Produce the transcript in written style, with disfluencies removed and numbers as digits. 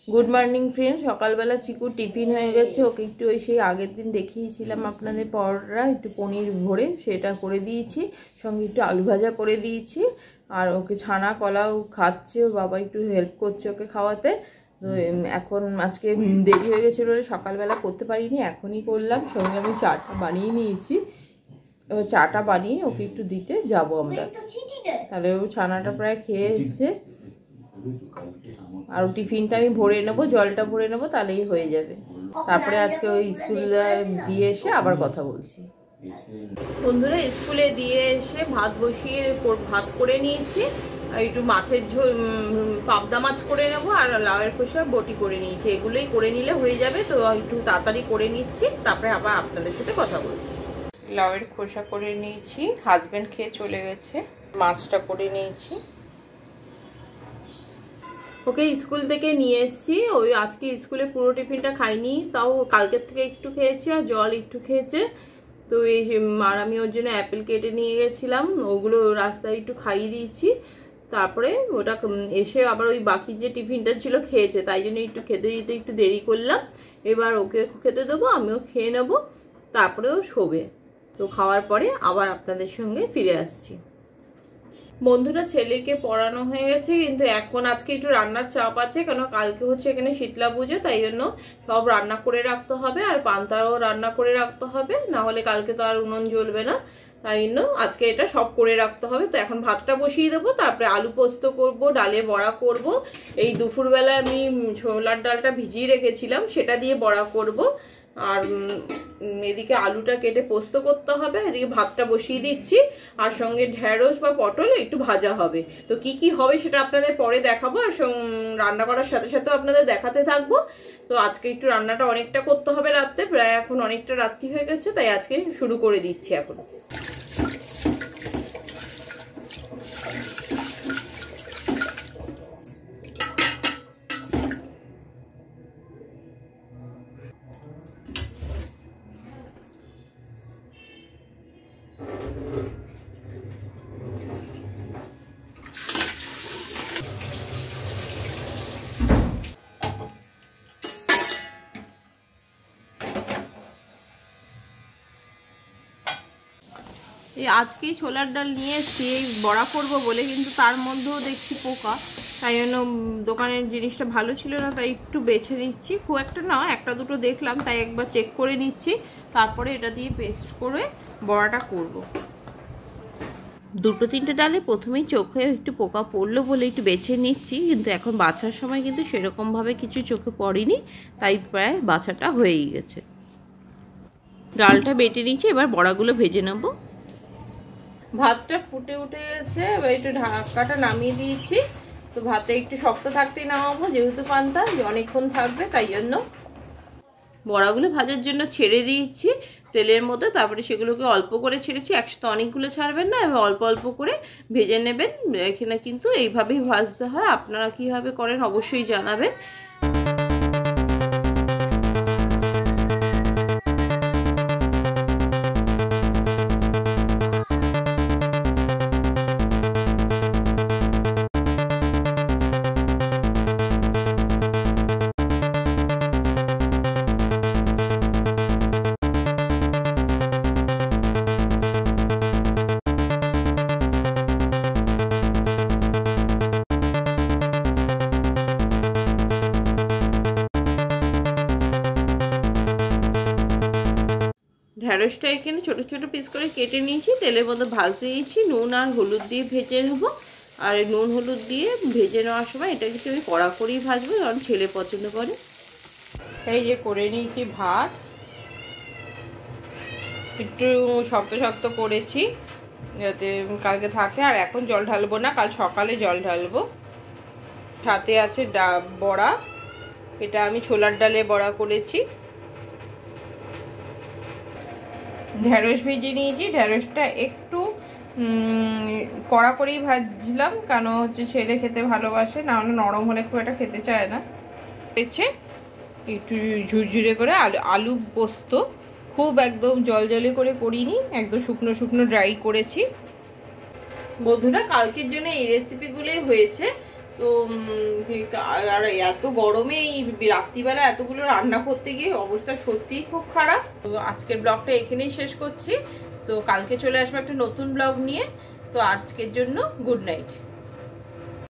Good morning friend. সকালবেলা চিকুর tiffin হয়ে গেছে। ওকে একটু ওই সেই আগের দিন দেখিয়েছিলাম আপনাদের পরোটা, একটু পনির ভরে সেটা করে দিয়েছি, সঙ্গে একটু আলু ভাজা করে দিয়েছি। আর ওকে ছানা কলাও খাচ্ছে, ওর বাবা একটু হেল্প করছে ওকে খাওয়াতে। তো এখন আজকে দেরি হয়ে গেছিলো বলে সকালবেলা করতে পারিনি, এখনই করলাম। সঙ্গে আমি চাটা বানিয়ে নিয়েছি, এবার চাটা বানিয়ে ওকে একটু দিতে যাব আমরা। তাহলে ও ছানাটা প্রায় খেয়ে এসছে, আর টিফিনটা আমি ভরে নেবো, জলটা ভরে নেবো, তাহলেই হয়ে যাবে। তারপরে আজকে ওই স্কুলে দিয়ে এসে আবার কথা বলছি। বন্ধুরা, স্কুলে দিয়ে এসে ভাত বসিয়ে ভাত করে নিয়েছি, আর একটু মাছের ঝোল, পাবদা মাছ করে নেবো, আর লাউয়ের খোসা বটি করে নিয়েছি। এগুলোই করে নিলে হয়ে যাবে। তো একটু তাড়াতাড়ি করে নিচ্ছি, তারপরে আবার আপনাদের সাথে কথা বলছি। লাউয়ের খোসা করে নিয়েছি, হাজবেন্ড খেয়ে চলে গেছে। মাছটা করে নিয়েছি। ওকে স্কুল থেকে নিয়ে এসেছি। ওই আজকে স্কুলে পুরো টিফিনটা খাইনি, তাও কালকের থেকে একটু খেয়েছে আর জল একটু খেয়েছে। তো এই আর আমি ওর জন্য অ্যাপেল কেটে নিয়ে গেছিলাম, ওগুলো রাস্তায় একটু খাইয়ে দিয়েছি। তারপরে ওটা এসে আবার ওই বাকি যে টিফিনটা ছিল খেয়েছে, তাই জন্য একটু খেতে দিতে একটু দেরি করলাম। এবার ওকে খেতে দেবো, আমিও খেয়ে নেবো, তারপরেও শোবে। তো খাওয়ার পরে আবার আপনাদের সঙ্গে ফিরে আসছি। বন্ধুরা, ছেলেকে পড়ানো হয়ে গেছে, কিন্তু এখন আজকে একটু রান্নার চাপ আছে, কেন কালকে হচ্ছে এখানে শীতলা পুজো, তাই জন্য সব রান্না করে রাখতে হবে, আর পান্তাও রান্না করে রাখতে হবে, না হলে কালকে তো আর উনুন জ্বলবে না। তাই জন্য আজকে এটা সব করে রাখতে হবে। তো এখন ভাতটা বসিয়ে দেবো, তারপরে আলু পোস্ত করব, ডালে বড়া করব। এই দুপুরবেলা আমি ছোলার ডালটা ভিজিয়ে রেখেছিলাম, সেটা দিয়ে বড়া করব। আর এদিকে আলুটা কেটে পোস্ত করতে হবে, এদিকে ভাতটা বসিয়ে দিচ্ছি, আর সঙ্গে ঢেঁড়স বা পটল একটু ভাজা হবে। তো কি কি হবে সেটা আপনাদের পরে দেখাবো, আর রান্না করার সাথে সাথেও আপনাদের দেখাতে থাকবো। তো আজকে একটু রান্নাটা অনেকটা করতে হবে রাত্রে, প্রায় এখন অনেকটা রাত্রি হয়ে গেছে, তাই আজকে শুরু করে দিচ্ছি এখন। এই আজকেই ছোলার ডাল নিয়ে এসেছি এই বড়া করবো বলে, কিন্তু তার মধ্যেও দেখছি পোকা, তাই জন্য দোকানের জিনিসটা ভালো ছিল না, তাই একটু বেছে নিচ্ছি। খুব একটা না, একটা দুটো দেখলাম, তাই একবার চেক করে নিচ্ছি, তারপরে এটা দিয়ে পেস্ট করে বড়াটা করব। দুটো তিনটে ডালে প্রথমেই চোখে একটু পোকা পড়লো বলে একটু বেছে নিচ্ছি, কিন্তু এখন বাছার সময় কিন্তু সেরকমভাবে কিছু চোখে পড়েনি, তাই প্রায় বাছাটা হয়েই গেছে। ডালটা বেটে নিচ্ছি, এবার বড়াগুলো ভেজে নেবো। ভাতটা ফুটে উঠে গেছে, এবার একটু ঢাকাটা নামিয়ে দিয়েছি। তো ভাতে একটু শক্ত থাকতেই নামাবো, যেহেতু পান্তা অনেকক্ষণ থাকবে, তাই জন্য বড়াগুলো ভাজার জন্য ছেড়ে দিয়েছি তেলের মধ্যে। তারপরে সেগুলোকে অল্প করে ছেড়েছি, একসাথে অনেকগুলো ছাড়বেন না, এবার অল্প অল্প করে ভেজে নেবেন। এখানে কিন্তু এইভাবেই ভাজতে হয়, আপনারা কীভাবে করেন অবশ্যই জানাবেন। ঢেঁড়সটা এখানে ছোট ছোট পিস করে কেটে নিয়েছি, তেলের মধ্যে ভাজতে দিয়েছি, নুন আর হলুদ দিয়ে ভেজে নেবো। আর নুন হলুদ দিয়ে ভেজে নেওয়ার সময় এটা কিন্তু আমি কড়া করেই ভাজবো, কারণ ছেলে পছন্দ করে। এই যে করে নিয়েছি ভাত, একটু শক্ত শক্ত করেছি যাতে কালকে থাকে। আর এখন জল ঢালবো না, কাল সকালে জল ঢালবো। সাথে আছে বড়া, এটা আমি ছোলার ডালে বড়া করেছি। ঢেঁড়স ভেজে নিয়েছি, ঢেঁড়সটা একটু কড়া করেই ভাজলাম, কেন হচ্ছে ছেলে খেতে ভালোবাসে, না হলে নরম হলে খুব একটা খেতে চায় না। হয়েছে একটু ঝুরঝুরে করে আলু পোস্ত, খুব একদম জলজলে করে করিনি, একদম শুকনো শুকনো ড্রাই করেছি। বন্ধুরা, কালকের জন্য এই রেসিপিগুলোই হয়েছে। তো আর এত গরমে এই রাত্রিবেলা এতগুলো রান্না করতে গিয়ে অবস্থা সত্যিই খুব খারাপ। তো আজকের ব্লগটা এখানেই শেষ করছি। তো কালকে চলে আসবো একটা নতুন ব্লগ নিয়ে। তো আজকের জন্য গুড নাইট।